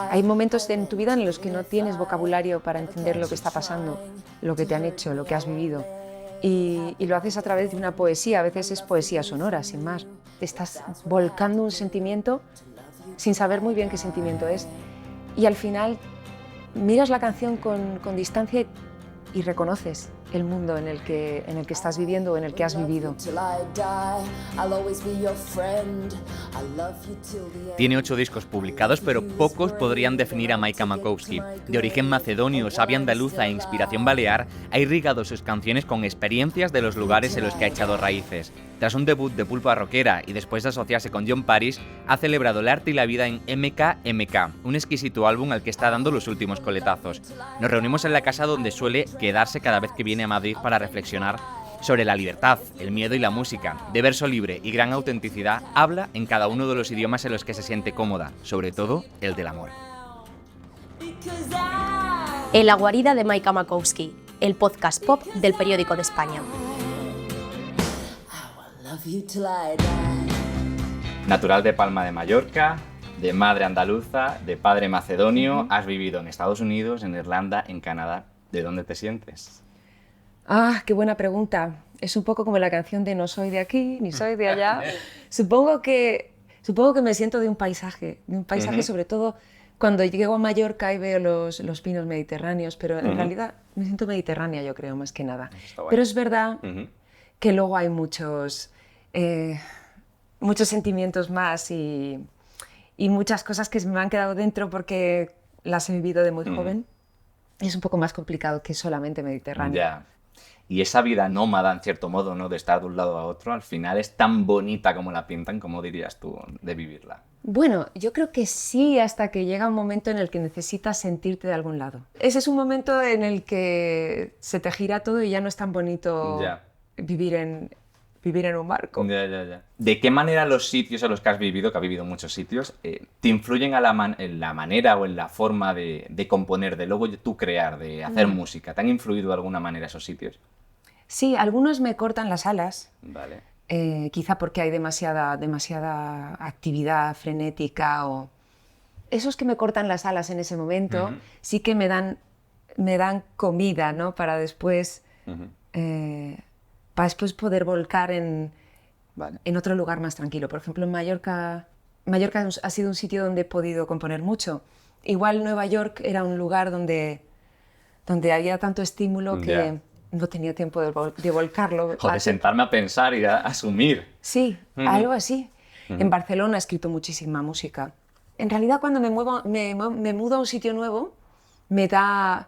Hay momentos en tu vida en los que no tienes vocabulario para entender lo que está pasando, lo que te han hecho, lo que has vivido. Y lo haces a través de una poesía, a veces es poesía sonora, sin más. Te estás volcando un sentimiento sin saber muy bien qué sentimiento es. Y al final miras la canción con distancia y reconoces el mundo en el que estás viviendo o en el que has vivido. Tiene 8 discos publicados, pero pocos podrían definir a Maika Makowski. De origen macedonio, sabia andaluza e inspiración balear, ha irrigado sus canciones con experiencias de los lugares en los que ha echado raíces. Tras un debut de pulpa rockera y después de asociarse con John Paris, ha celebrado el arte y la vida en MKMK, un exquisito álbum al que está dando los últimos coletazos. Nos reunimos en la casa donde suele quedarse cada vez que viene a Madrid para reflexionar sobre la libertad, el miedo y la música. De verso libre y gran autenticidad, habla en cada uno de los idiomas en los que se siente cómoda, sobre todo el del amor. En la guarida de Maika Makowski, el podcast pop del Periódico de España. Natural de Palma de Mallorca, de madre andaluza, de padre macedonio, has vivido en Estados Unidos, en Irlanda, en Canadá. ¿De dónde te sientes? Ah, qué buena pregunta. Es un poco como la canción de No soy de aquí, ni soy de allá. Supongo que me siento de un paisaje sobre todo cuando llego a Mallorca y veo los pinos mediterráneos, pero en realidad me siento mediterránea, yo creo, más que nada. Pero es verdad que luego hay muchos sentimientos más y muchas cosas que me han quedado dentro porque las he vivido de muy joven. Es un poco más complicado que solamente mediterráneo. Ya. Y esa vida nómada, en cierto modo, ¿no?, de estar de un lado a otro, al final es tan bonita como la pintan, como dirías tú, de vivirla. Bueno, yo creo que sí, hasta que llega un momento en el que necesitas sentirte de algún lado. Ese es un momento en el que se te gira todo y ya no es tan bonito vivir en un barco. Ya. ¿De qué manera los sitios en los que has vivido, que has vivido muchos sitios, te influyen en la manera o en la forma de componer, de luego tú crear, de hacer música? ¿Te han influido de alguna manera esos sitios? Sí, algunos me cortan las alas. Vale. Quizá porque hay demasiada actividad frenética o... Esos que me cortan las alas en ese momento sí que me dan comida, ¿no? Para después poder volcar en otro lugar más tranquilo. Por ejemplo, en Mallorca ha sido un sitio donde he podido componer mucho. Igual Nueva York era un lugar donde había tanto estímulo que no tenía tiempo de volcarlo. Joder, sentarme a pensar y a asumir. Sí, algo así. En Barcelona he escrito muchísima música. En realidad, cuando me mudo a un sitio nuevo, me da...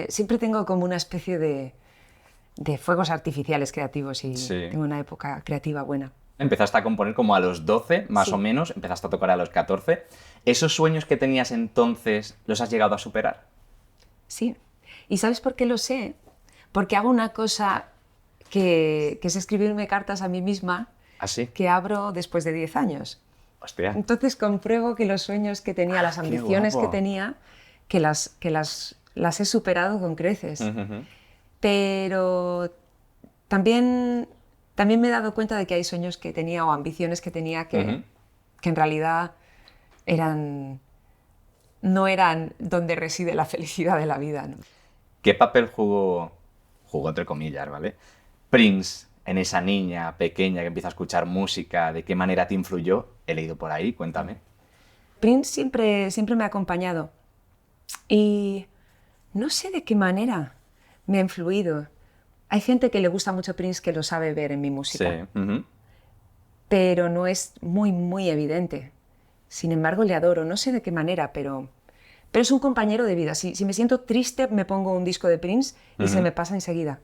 siempre tengo como una especie de fuegos artificiales creativos y tengo una época creativa buena. Empezaste a componer como a los 12, más o menos, empezaste a tocar a los 14. ¿Esos sueños que tenías entonces los has llegado a superar? Sí. ¿Y sabes por qué lo sé? Porque hago una cosa que es escribirme cartas a mí misma. ¿Ah, sí? Que abro después de 10 años. Hostia. Entonces compruebo que los sueños que tenía, las ambiciones que tenía, que las he superado con creces. Pero también me he dado cuenta de que hay sueños que tenía o ambiciones que tenía que en realidad no eran donde reside la felicidad de la vida, ¿no? ¿Qué papel jugó entre comillas, ¿vale?, Prince en esa niña pequeña que empieza a escuchar música? ¿De qué manera te influyó? He leído por ahí, cuéntame. Prince siempre me ha acompañado y no sé de qué manera me ha influido. Hay gente que le gusta mucho Prince que lo sabe ver en mi música, pero no es muy, muy evidente. Sin embargo, le adoro, no sé de qué manera, pero es un compañero de vida. Si me siento triste, me pongo un disco de Prince y se me pasa enseguida.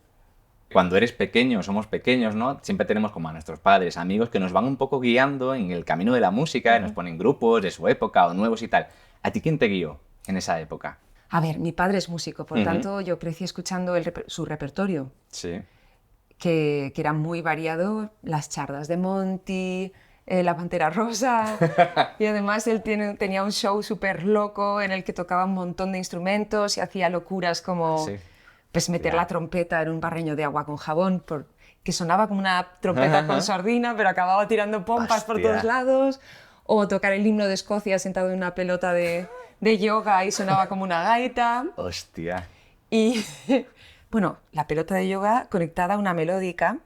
Cuando eres pequeño, somos pequeños, ¿no? Siempre tenemos como a nuestros padres, amigos que nos van un poco guiando en el camino de la música, nos ponen grupos de su época o nuevos y tal. ¿A ti quién te guió en esa época? A ver, mi padre es músico, por tanto yo crecí escuchando su repertorio, que era muy variado, las chardas de Monty, la Pantera Rosa, y además él tenía un show súper loco en el que tocaba un montón de instrumentos y hacía locuras como... pues meter la trompeta en un barreño de agua con jabón, que sonaba como una trompeta con sardina, pero acababa tirando pompas por todos lados. o tocar el himno de Escocia sentado en una pelota de yoga y sonaba como una gaita. Hostia. Y bueno, la pelota de yoga conectada a una melódica,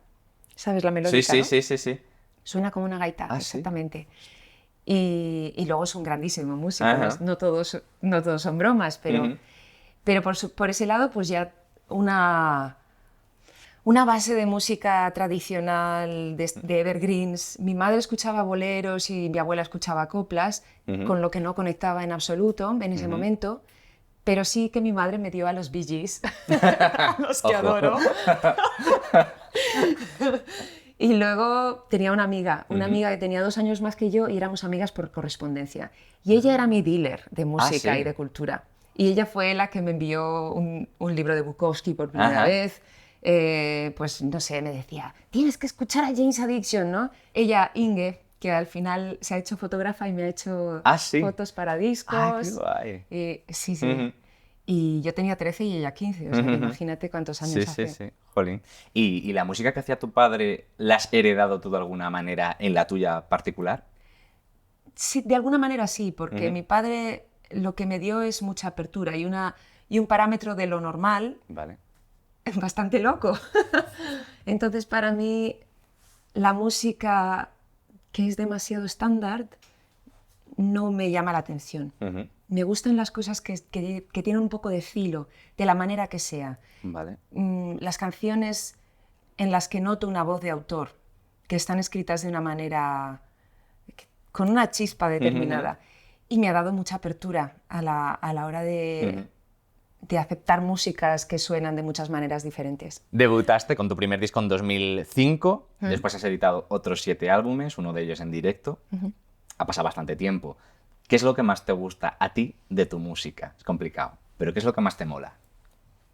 ¿sabes la melódica? Sí, ¿no? sí. Suena como una gaita, Ah, exactamente. Y luego es un grandísimo músico, Ajá. no todos son bromas, pero, Ujú. pero por ese lado pues ya una base de música tradicional, de evergreens. Mi madre escuchaba boleros y mi abuela escuchaba coplas, con lo que no conectaba en absoluto en ese momento, pero sí que mi madre me dio a los Bee Gees, a los que Ojo. adoro. Y luego tenía una amiga que tenía 2 años más que yo y éramos amigas por correspondencia. Y ella era mi dealer de música ¿sí? y de cultura. Y ella fue la que me envió un libro de Bukowski por primera Ajá. vez. Pues no sé, me decía, tienes que escuchar a Jane's Addiction, ¿no? Ella, Inge, que al final se ha hecho fotógrafa y me ha hecho ¿Sí? fotos para Ah, qué discos. guay. Sí. Ujú. Y yo tenía 13 y ella 15, o sea que imagínate cuántos años hace. Sí. Jolín. ¿Y la música que hacía tu padre, la has heredado tú de alguna manera en la tuya particular? Sí, de alguna manera sí, porque mi padre lo que me dio es mucha apertura y un parámetro de lo normal Vale. bastante loco. Entonces, para mí, la música que es demasiado estándar no me llama la atención. Ujú. Me gustan las cosas que tienen un poco de filo, de la manera que sea. Vale. Las canciones en las que noto una voz de autor, que están escritas de una manera con una chispa determinada. Y me ha dado mucha apertura a la hora de aceptar músicas que suenan de muchas maneras diferentes. Debutaste con tu primer disco en 2005, después has editado otros 7 álbumes, uno de ellos en directo. Ha pasado bastante tiempo. ¿Qué es lo que más te gusta a ti de tu música? Es complicado, pero ¿qué es lo que más te mola?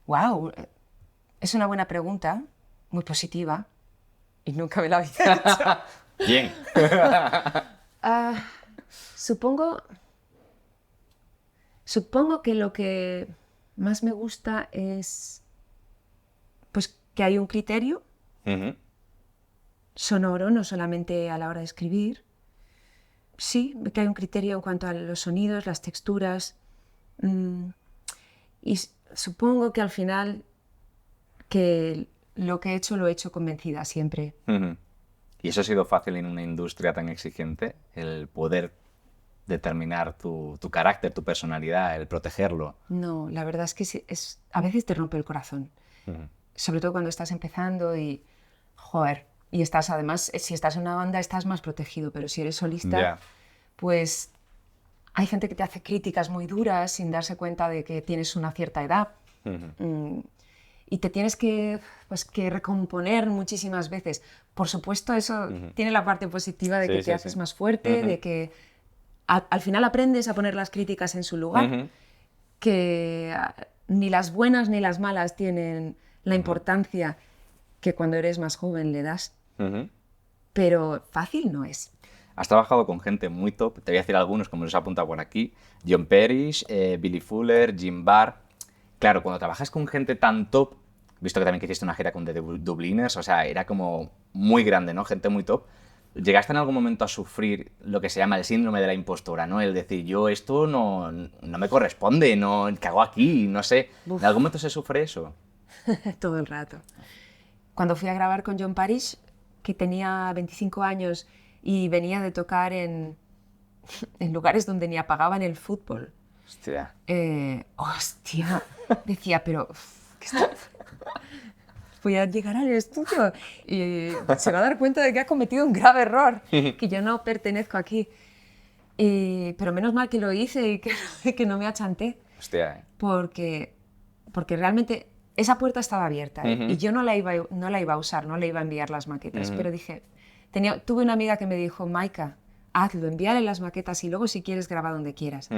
¡Wow! Es una buena pregunta, muy positiva, y nunca me la había hecho. Bien. Supongo que lo que más me gusta es pues, que hay un criterio sonoro, no solamente a la hora de escribir. Sí, que hay un criterio en cuanto a los sonidos, las texturas. Y supongo que al final que lo que he hecho lo he hecho convencida siempre. ¿Y eso ha sido fácil en una industria tan exigente? El poder determinar tu carácter, tu personalidad, el protegerlo. No, la verdad es que a veces te rompe el corazón. Sobre todo cuando estás empezando y, joder, y estás además, si estás en una banda estás más protegido, pero si eres solista, pues hay gente que te hace críticas muy duras sin darse cuenta de que tienes una cierta edad. Y te tienes que recomponer muchísimas veces. Por supuesto, eso tiene la parte positiva de que te haces más fuerte, de que al final aprendes a poner las críticas en su lugar, que ni las buenas ni las malas tienen la importancia que cuando eres más joven le das. Pero fácil no es. Has trabajado con gente muy top, te voy a decir algunos como los he apuntado por aquí, John Parrish, Billy Fuller, Jim Barr. Claro, cuando trabajas con gente tan top, visto que también que hiciste una gira con The Dubliners, o sea, era como muy grande, ¿no? Gente muy top. ¿Llegaste en algún momento a sufrir lo que se llama el síndrome de la impostora, ¿no? El decir, yo esto no me corresponde, no, ¿qué hago aquí? No sé. Uf. ¿En algún momento se sufre eso? Todo el rato. Cuando fui a grabar con John Parrish, que tenía 25 años y venía de tocar en lugares donde ni apagaban el fútbol. Hostia. Hostia. Decía, pero ¿qué está? Voy a llegar al estudio y se va a dar cuenta de que ha cometido un grave error, que yo no pertenezco aquí. Pero menos mal que lo hice y que no me achanté. Hostia. Porque realmente esa puerta estaba abierta y yo no la iba a usar, no le iba a enviar las maquetas. Pero dije, tuve una amiga que me dijo, Maika, hazlo, envíale las maquetas y luego si quieres graba donde quieras.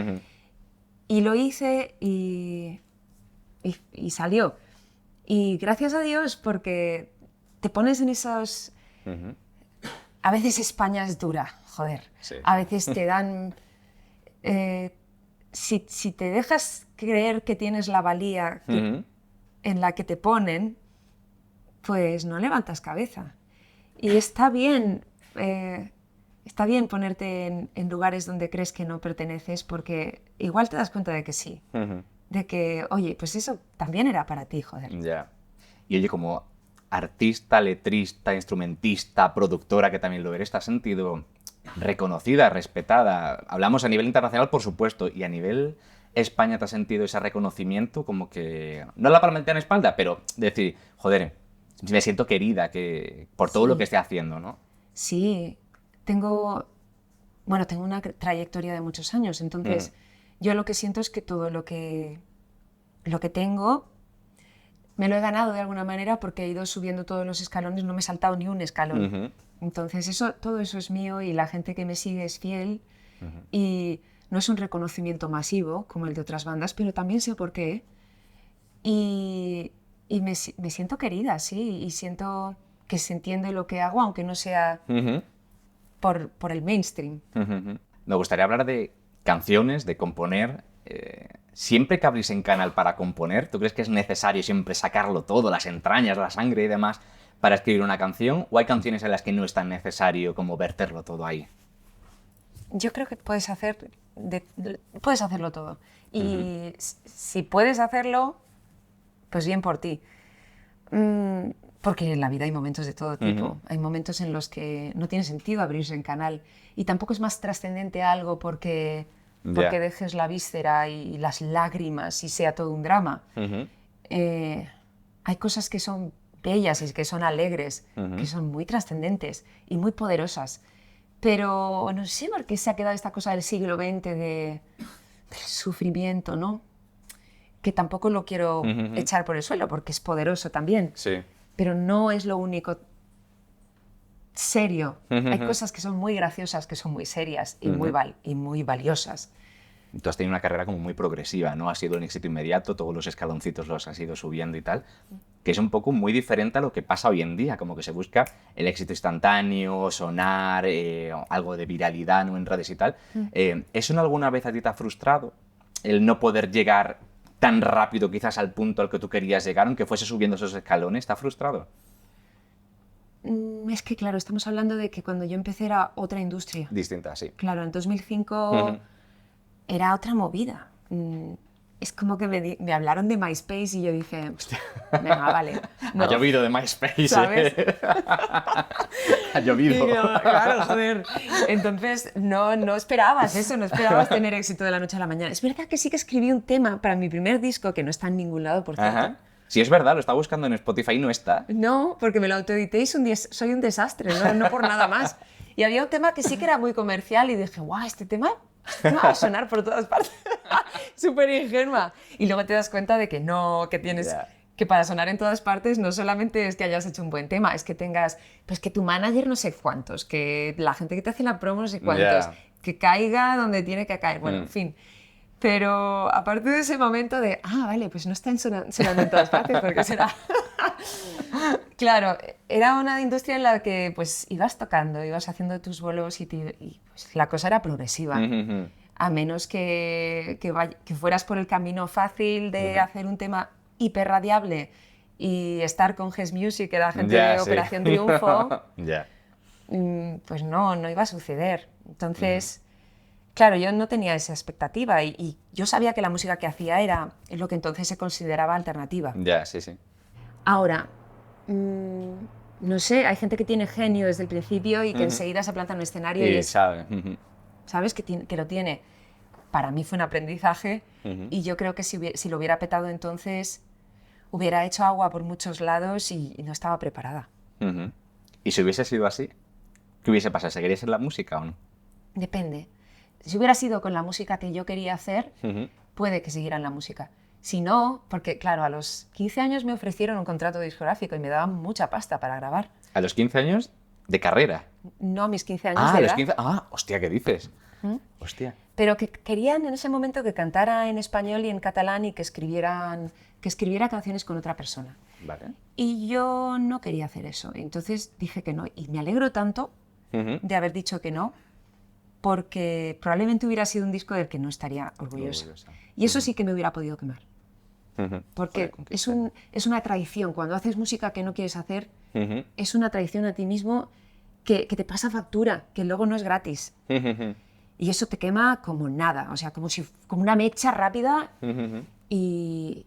Y lo hice y salió. Y gracias a Dios, porque te pones en esos... A veces España es dura, joder. Sí. A veces te dan... si te dejas creer que tienes la valía en la que te ponen, pues no levantas cabeza. Y está bien está bien ponerte en lugares donde crees que no perteneces porque igual te das cuenta de que sí. De que, oye, pues eso también era para ti, joder. Ya. Y oye, como artista, letrista, instrumentista, productora, que también lo eres, ¿te has sentido reconocida, respetada? Hablamos a nivel internacional, por supuesto, y a nivel España, ¿te has sentido ese reconocimiento? Como que, no la palmadita en la espalda, pero decir, joder, me siento querida por todo lo que esté haciendo, ¿no? Sí, tengo una trayectoria de muchos años, entonces yo lo que siento es que todo lo que tengo me lo he ganado de alguna manera porque he ido subiendo todos los escalones, no me he saltado ni un escalón. Entonces todo eso es mío y la gente que me sigue es fiel y no es un reconocimiento masivo como el de otras bandas, pero también sé por qué. Y me siento querida, sí, y siento que se entiende lo que hago, aunque no sea por el mainstream. Me gustaría hablar de canciones, de componer. Siempre que abrís en canal para componer, ¿tú crees que es necesario siempre sacarlo todo, las entrañas, la sangre y demás, para escribir una canción? ¿O hay canciones en las que no es tan necesario como verterlo todo ahí? Yo creo que puedes hacerlo todo. Y si puedes hacerlo, pues bien por ti. Porque en la vida hay momentos de todo tipo. Hay momentos en los que no tiene sentido abrirse en canal. Y tampoco es más trascendente algo porque dejes la víscera y las lágrimas y sea todo un drama. Hay cosas que son bellas y que son alegres, que son muy trascendentes y muy poderosas. Pero no sé por qué se ha quedado esta cosa del siglo XX del sufrimiento, ¿no? Que tampoco lo quiero echar por el suelo porque es poderoso también. Sí. Pero no es lo único serio. Hay cosas que son muy graciosas, que son muy serias y muy valiosas. Tú has tenido una carrera como muy progresiva, ¿no? Ha sido un éxito inmediato, todos los escaloncitos los has ido subiendo y tal, que es un poco muy diferente a lo que pasa hoy en día, como que se busca el éxito instantáneo, sonar, algo de viralidad, ¿no? En redes y tal. ¿Eso en alguna vez a ti te ha frustrado? El no poder llegar tan rápido quizás al punto al que tú querías llegar, aunque fuese subiendo esos escalones, ¿te ha frustrado? Es que, claro, estamos hablando de que cuando yo empecé era otra industria. Distinta, sí. Claro, en 2005 era otra movida. Es como que me hablaron de MySpace y yo dije, venga, vale. No. Ha llovido de MySpace, ¿sabes? Ha llovido. Claro, joder. Entonces, no esperabas eso, no esperabas tener éxito de la noche a la mañana. Es verdad que sí que escribí un tema para mi primer disco, que no está en ningún lado, por cierto. Sí, es verdad, lo estaba buscando en Spotify y no está. No, porque me lo autoedité y soy un desastre, no por nada más. Y había un tema que sí que era muy comercial y dije, guau, este tema va a sonar por todas partes. Súper ingenua. Y luego te das cuenta de que no, que tienes... que para sonar en todas partes no solamente es que hayas hecho un buen tema, es que tengas, pues que tu manager no sé cuántos, que la gente que te hace la promo no sé cuántos, que caiga donde tiene que caer, bueno, en fin. Pero aparte de ese momento de, vale, pues no están sonando en todas partes, porque será... Claro, era una industria en la que pues ibas tocando, ibas haciendo tus bolos y pues, la cosa era progresiva. A menos que fueras por el camino fácil de hacer un tema hiperradiable y estar con Ges Music, que era gente de Operación Triunfo, pues no iba a suceder. Entonces, claro, yo no tenía esa expectativa y yo sabía que la música que hacía era lo que entonces se consideraba alternativa. Sí. Ahora, no sé, hay gente que tiene genio desde el principio y que enseguida se planta en un escenario y sabe. ¿Sabes? Que lo tiene. Para mí fue un aprendizaje y yo creo que si lo hubiera petado entonces hubiera hecho agua por muchos lados y no estaba preparada. ¿Y si hubiese sido así? ¿Qué hubiese pasado? ¿Seguirías en la música o no? Depende. Si hubiera sido con la música que yo quería hacer, puede que siguiera en la música. Si no, porque claro, a los 15 años me ofrecieron un contrato discográfico y me daban mucha pasta para grabar. ¿A los 15 años de carrera? No, a mis 15 años de a los edad. 15. Hostia, ¿qué dices? Hostia. Pero que querían en ese momento que cantara en español y en catalán y que escribiera canciones con otra persona. Vale. Y yo no quería hacer eso. Entonces dije que no. Y me alegro tanto de haber dicho que no, porque probablemente hubiera sido un disco del que no estaría orgullosa. Y eso sí que me hubiera podido quemar. Porque es una traición. Cuando haces música que no quieres hacer, es una traición a ti mismo que te pasa factura, que luego no es gratis. Y eso te quema como nada, o sea, como una mecha rápida. Y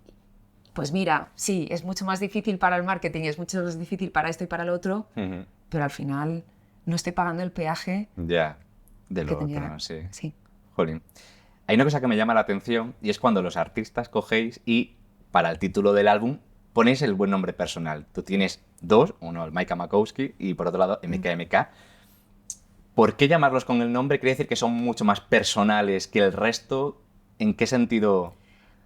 pues mira, sí, es mucho más difícil para el marketing, es mucho más difícil para esto y para lo otro, pero al final no estoy pagando el peaje Ya, de lo que tenía. otro, sí. Sí. Jolín. Hay una cosa que me llama la atención y es cuando los artistas cogéis y para el título del álbum ponéis el buen nombre personal. Tú tienes dos, uno el Maika Makowski y por otro lado MKMK. ¿Por qué llamarlos con el nombre? ¿Quiere decir que son mucho más personales que el resto? ¿En qué sentido?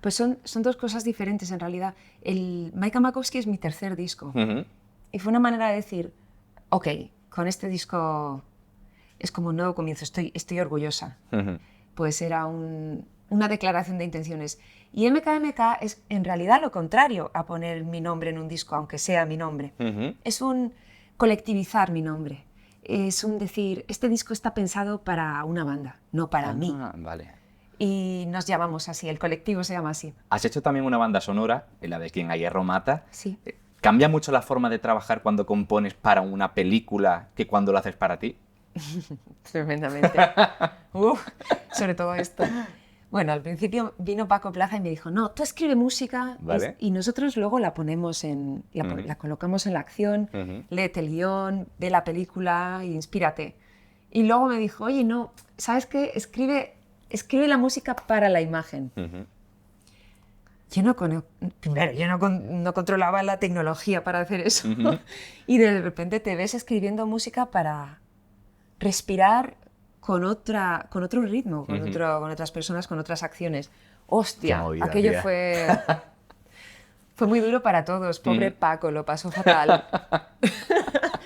Pues son dos cosas diferentes en realidad. El Maika Makowski es mi tercer disco. Y fue una manera de decir, ok, con este disco es como un nuevo comienzo, estoy orgullosa. Pues era una declaración de intenciones. Y MKMK es en realidad lo contrario a poner mi nombre en un disco, aunque sea mi nombre. Es un colectivizar mi nombre. Es un decir, este disco está pensado para una banda, no para mí. Vale. Y nos llamamos así, el colectivo se llama así. Has hecho también una banda sonora, la de Quien a hierro mata. Sí. ¿Cambia mucho la forma de trabajar cuando compones para una película que cuando lo haces para ti? Tremendamente. Sobre todo esto. Bueno, al principio vino Paco Plaza y me dijo, no, tú escribe música Vale. y nosotros luego la ponemos la colocamos en la acción, léete el guión, ve la película e inspírate. Y luego me dijo, oye, no, ¿sabes qué? Escribe la música para la imagen. Primero, yo no controlaba la tecnología para hacer eso. Y de repente te ves escribiendo música para respirar con otro ritmo, con otras personas, con otras acciones. ¡Hostia! Qué movida, Aquello tía. fue muy duro para todos. Pobre Paco, lo pasó fatal.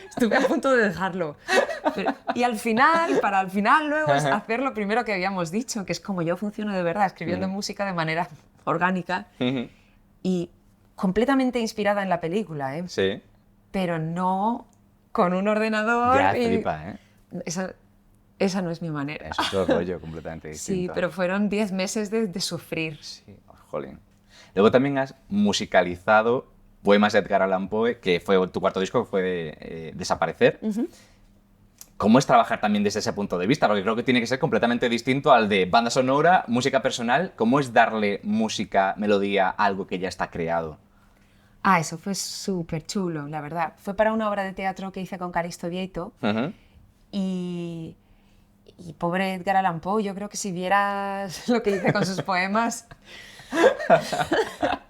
Estuve a punto de dejarlo. Y para al final luego es hacer lo primero que habíamos dicho, que es como yo funciono de verdad, escribiendo música de manera orgánica y completamente inspirada en la película, ¿eh? Sí. Pero no con un ordenador. Ya, flipa, ¿eh? Esa no es mi manera. Es otro rollo completamente distinto. Sí, pero fueron 10 meses de sufrir. Sí, jolín. Luego también has musicalizado Poemas de Edgar Allan Poe, que fue tu cuarto disco, que fue de Desaparecer. ¿Cómo es trabajar también desde ese punto de vista? Porque creo que tiene que ser completamente distinto al de banda sonora, música personal. ¿Cómo es darle música, melodía a algo que ya está creado? Eso fue súper chulo, la verdad. Fue para una obra de teatro que hice con Calixto Vieito. Y pobre Edgar Allan Poe, yo creo que si vieras lo que hice con sus poemas...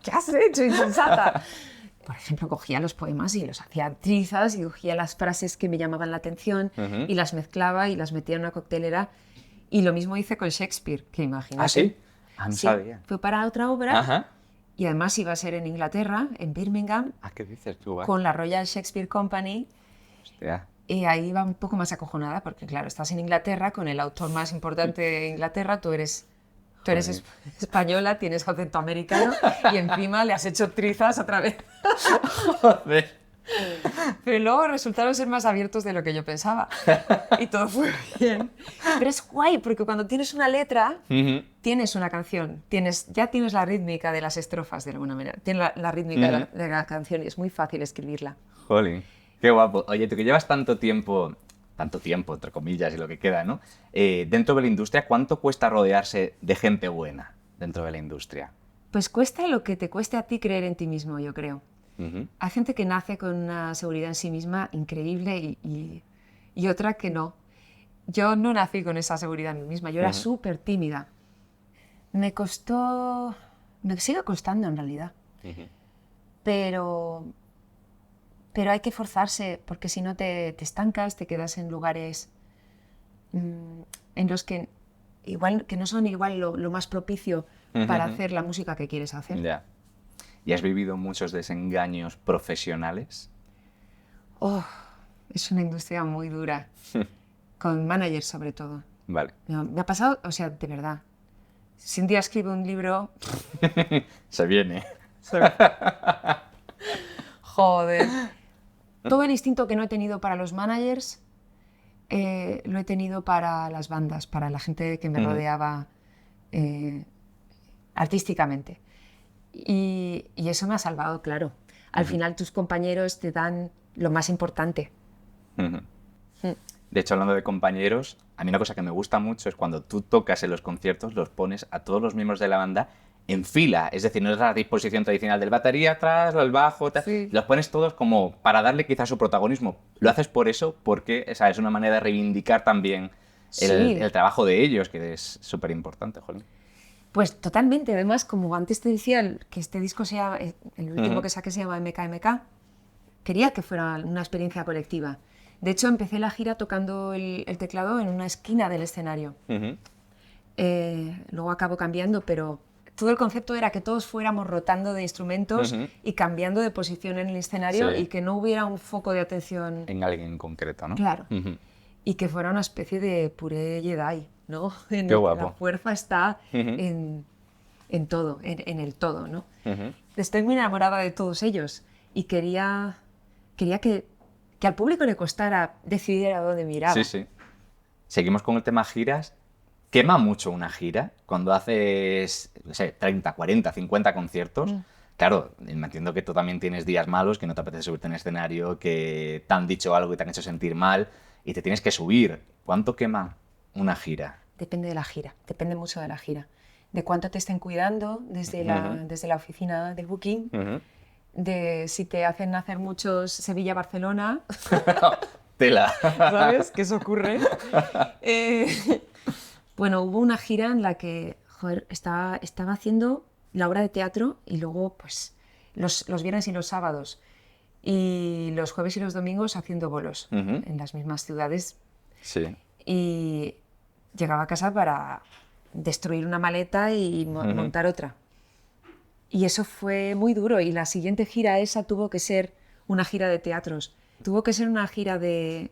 ¿Qué has hecho, insensata? Por ejemplo, cogía los poemas y los hacía trizas y cogía las frases que me llamaban la atención y las mezclaba y las metía en una coctelera. Y lo mismo hice con Shakespeare, que imagínate. ¿Ah, sí? No Sí, sabía. fue para otra obra Ajá. y además iba a ser en Inglaterra, en Birmingham, ¿Qué dices tú? con la Royal Shakespeare Company. Hostia. Y ahí iba un poco más acojonada porque, claro, estás en Inglaterra con el autor más importante de Inglaterra, tú eres española, tienes acento americano y encima le has hecho trizas otra vez. Joder. Pero luego resultaron ser más abiertos de lo que yo pensaba y todo fue bien. Pero es guay porque cuando tienes una letra, tienes una canción, ya tienes la rítmica de las estrofas de alguna manera, tienes la rítmica de la canción y es muy fácil escribirla. Jolín. Qué guapo. Oye, tú que llevas tanto tiempo, entre comillas, y lo que queda, ¿no? Dentro de la industria, ¿cuánto cuesta rodearse de gente buena dentro de la industria? Pues cuesta lo que te cueste a ti creer en ti mismo, yo creo. Hay gente que nace con una seguridad en sí misma increíble y otra que no. Yo no nací con esa seguridad en mí misma, yo era súper tímida. Me sigue costando en realidad. Pero hay que forzarse porque si no te estancas, te quedas en lugares en los que no son igual lo más propicio para hacer la música que quieres hacer. Ya. ¿Y has vivido muchos desengaños profesionales? Es una industria muy dura, con managers sobre todo. Vale. Me ha pasado, o sea, de verdad. Si un día escribo un libro... Se viene. Joder. Todo el instinto que no he tenido para los managers, lo he tenido para las bandas, para la gente que me rodeaba artísticamente. Y eso me ha salvado, claro. Al final tus compañeros te dan lo más importante. De hecho, hablando de compañeros, a mí una cosa que me gusta mucho es cuando tú tocas en los conciertos, los pones a todos los miembros de la banda en fila. Es decir, no es la disposición tradicional del batería atrás, el bajo, tal. Sí. Los pones todos como para darle quizás su protagonismo. ¿Lo haces por eso? Porque esa es una manera de reivindicar también Sí. el trabajo de ellos, que es súper importante, jolín. Pues totalmente. Además, como antes te decía, que este disco sea el último que saqué se llama MKMK, quería que fuera una experiencia colectiva. De hecho, empecé la gira tocando el teclado en una esquina del escenario. Luego acabo cambiando, pero todo el concepto era que todos fuéramos rotando de instrumentos y cambiando de posición en el escenario Sí. y que no hubiera un foco de atención. En alguien en concreto, ¿no? Claro. Y que fuera una especie de puré Jedi, ¿no? En Qué el que guapo. la fuerza está en todo, en el todo, ¿no? Estoy muy enamorada de todos ellos y quería que al público le costara decidir a dónde miraba. Sí, sí. Seguimos con el tema giras. ¿Quema mucho una gira cuando haces, no sé, 30, 40, 50 conciertos? Claro, me entiendo que tú también tienes días malos, que no te apetece subirte en escenario, que te han dicho algo y te han hecho sentir mal y te tienes que subir. ¿Cuánto quema una gira? Depende de la gira, depende mucho de la gira. De cuánto te esten cuidando desde la oficina del booking, de si te hacen hacer muchos Sevilla-Barcelona, Tela. ¿sabes? Que eso ocurre. Bueno, hubo una gira en la que estaba haciendo la obra de teatro y luego pues los viernes y los sábados y los jueves y los domingos haciendo bolos en las mismas ciudades. Sí. Y llegaba a casa para destruir una maleta y montar otra. Y eso fue muy duro y la siguiente gira esa tuvo que ser una gira de teatros. Tuvo que ser una gira de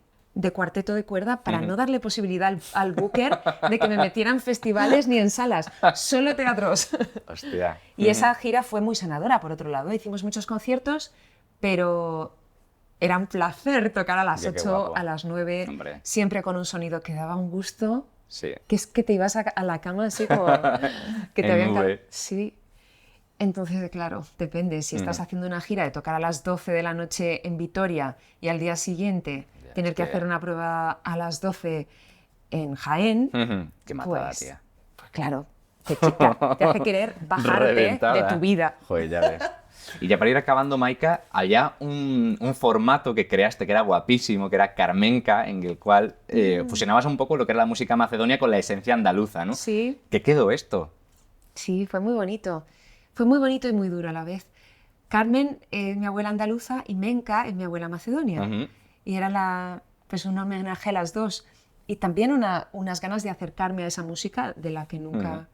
cuarteto de cuerda para no darle posibilidad al booker de que me metiera en festivales ni en salas, solo teatros. Hostia. Y esa gira fue muy sanadora, por otro lado. Hicimos muchos conciertos, pero era un placer tocar a las Ya, qué 8, guapo. a las 9, Hombre. siempre con un sonido que daba un gusto, Sí. que es que te ibas a la cama así como que te En habían... nube. Sí. Entonces, claro, depende. Si estás haciendo una gira de tocar a las 12 de la noche en Vitoria y al día siguiente Ya, tener es que que- hacer una prueba a las 12 en Jaén, Qué matada, pues, tía. pues claro, te hace querer bajarte Reventada. de tu vida. Joder, ya ves. Y ya para ir acabando, Maika, había un formato que creaste que era guapísimo, que era Carmenca, en el cual fusionabas un poco lo que era la música macedonia con la esencia andaluza, ¿no? Sí, ¿Qué quedó esto? sí, fue muy bonito. Fue muy bonito y muy duro a la vez. Carmen es mi abuela andaluza y Menca es mi abuela macedonia. Ujú. Y era pues un homenaje a las dos. Y también unas ganas de acercarme a esa música de la que nunca,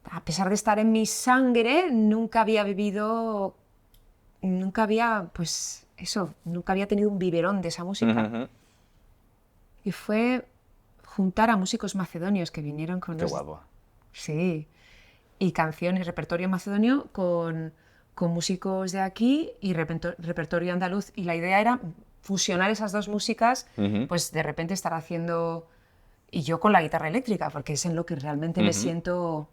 a pesar de estar en mi sangre, nunca había vivido, nunca había, pues eso, nunca había tenido un biberón de esa música. Ujú. Y fue juntar a músicos macedonios que vinieron con Qué los... guapo. Sí, y canciones, repertorio macedonio con músicos de aquí y repertorio andaluz. Y la idea era fusionar esas dos músicas, pues de repente estar haciendo... Y yo con la guitarra eléctrica, porque es en lo que realmente me siento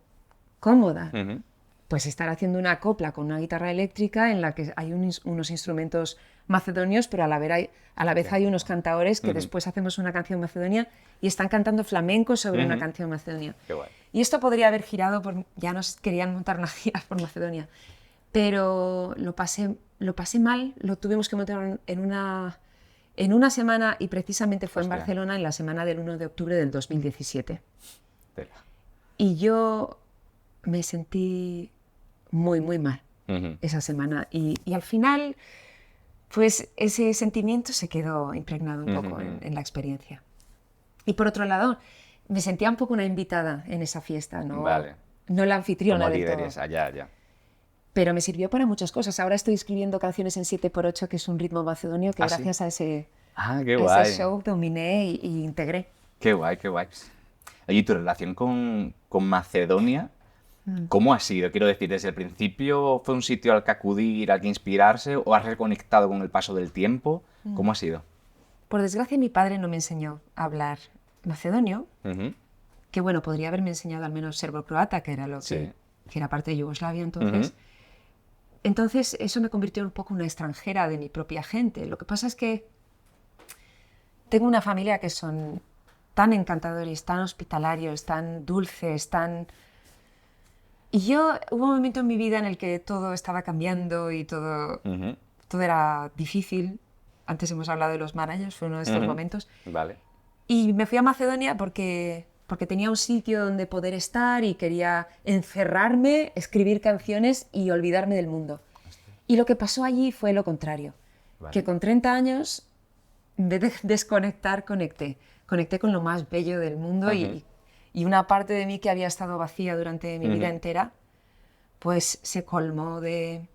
cómoda. Ujú. Pues estar haciendo una copla con una guitarra eléctrica en la que hay unos instrumentos macedonios, pero a la vez hay unos cantaores que después hacemos una canción macedonia y están cantando flamenco sobre una canción macedonia. Qué guay. Y esto podría haber girado ya nos querían montar una gira por Macedonia, pero lo pasé mal, lo tuvimos que montar en una semana y precisamente fue en Hostia. Barcelona en la semana del 1 de octubre del 2017. Tela. Y yo me sentí muy, muy mal Ujú. esa semana. Y al final, pues ese sentimiento se quedó impregnado un poco en la experiencia. Y por otro lado, me sentía un poco una invitada en esa fiesta, no, Vale. no la anfitriona Como del líderes, todo. allá, ya. Pero me sirvió para muchas cosas. Ahora estoy escribiendo canciones en 7x8, que es un ritmo macedonio que ¿Ah, sí? gracias a ese Qué guay. show dominé y integré. Qué guay, qué guay. Oye, ¿y tu relación con Macedonia, cómo ha sido? Quiero decir, ¿desde el principio fue un sitio al que acudir, al que inspirarse, o has reconectado con el paso del tiempo? ¿Cómo ha sido? Por desgracia, mi padre no me enseñó a hablar macedonio, Ujú. que bueno, podría haberme enseñado al menos serbo-croata, que era Sí. que era parte de Yugoslavia entonces. Entonces eso me convirtió un poco en una extranjera de mi propia gente. Lo que pasa es que tengo una familia que son tan encantadores, tan hospitalarios, tan dulces, tan... Y hubo un momento en mi vida en el que todo estaba cambiando y todo era difícil. Antes hemos hablado de los Maranyos, fue uno de estos momentos. Vale. Y me fui a Macedonia porque tenía un sitio donde poder estar y quería encerrarme, escribir canciones y olvidarme del mundo. Y lo que pasó allí fue lo contrario. Vale. Que con 30 años, en vez de desconectar, conecté con lo más bello del mundo y una parte de mí que había estado vacía durante mi vida entera, pues se colmó de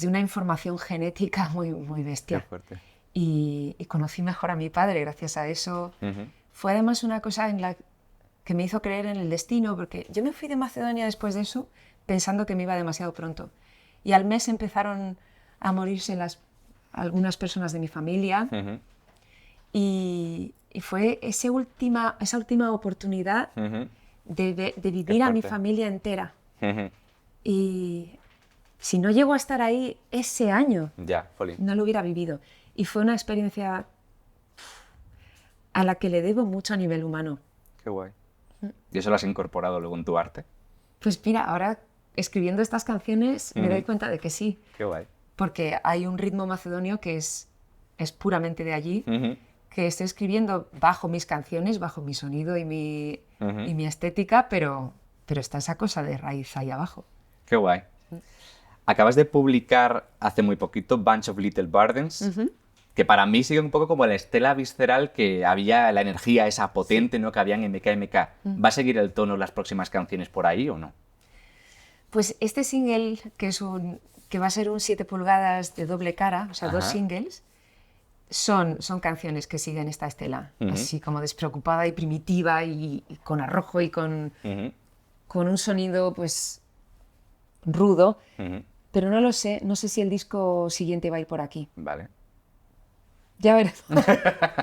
una información genética muy, muy bestia. Qué fuerte. Y conocí mejor a mi padre gracias a eso. Fue además una cosa en la que me hizo creer en el destino, porque yo me fui de Macedonia después de eso pensando que me iba demasiado pronto. Y al mes empezaron a morirse algunas personas de mi familia. Y fue esa última oportunidad de vivir a mi familia entera. Y si no llego a estar ahí ese año, no lo hubiera vivido. Y fue una experiencia a la que le debo mucho a nivel humano. Qué guay. ¿Y eso lo has incorporado luego en tu arte? Pues mira, ahora escribiendo estas canciones me doy cuenta de que sí. Qué guay. Porque hay un ritmo macedonio que es puramente de allí, que estoy escribiendo bajo mis canciones, bajo mi sonido y mi estética, pero está esa cosa de raíz ahí abajo. Qué guay. Acabas de publicar hace muy poquito Bunch of Little Burdens, que para mí sigue un poco como la estela visceral que había, la energía esa potente, ¿no?, que había en MKMK. ¿Va a seguir el tono las próximas canciones por ahí o no? Pues este single, que va a ser un 7 pulgadas de doble cara, o sea, 2 singles, son canciones que siguen esta estela, así como despreocupada y primitiva y con arrojo y con un sonido pues rudo, pero no sé si el disco siguiente va a ir por aquí. Vale. Ya verás.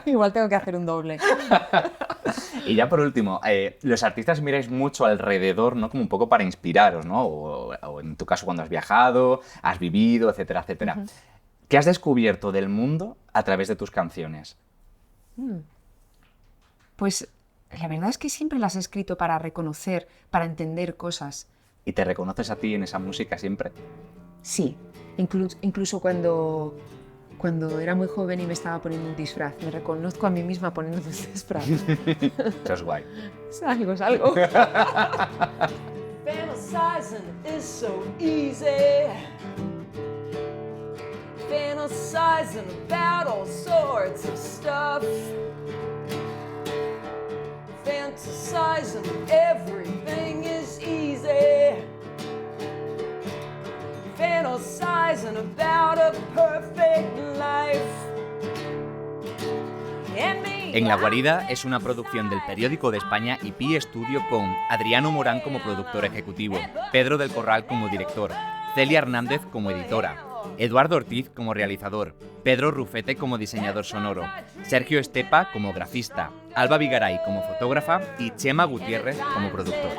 Igual tengo que hacer un doble. Y ya por último, los artistas miráis mucho alrededor, ¿no?, como un poco para inspiraros, ¿no? O en tu caso cuando has viajado, has vivido, etcétera, etcétera. ¿Qué has descubierto del mundo a través de tus canciones? Pues la verdad es que siempre las he escrito para reconocer, para entender cosas. ¿Y te reconoces a ti en esa música siempre? Sí, incluso cuando era muy joven y me estaba poniendo un disfraz. Me reconozco a mí misma poniendo un disfraz. Eso es guay. Es algo. Fantasizing is so easy. Fantasizing about all sorts of stuff. Fantasizing everything is easy. Fantasizing about a perfect life. En La Guarida es una producción del Periódico de España y Pi Studio con Adriano Morán como productor ejecutivo, Pedro del Corral como director, Celia Hernández como editora, Eduardo Ortiz como realizador, Pedro Rufete como diseñador sonoro, Sergio Estepa como grafista, Alba Vigaray como fotógrafa y Chema Gutiérrez como productor.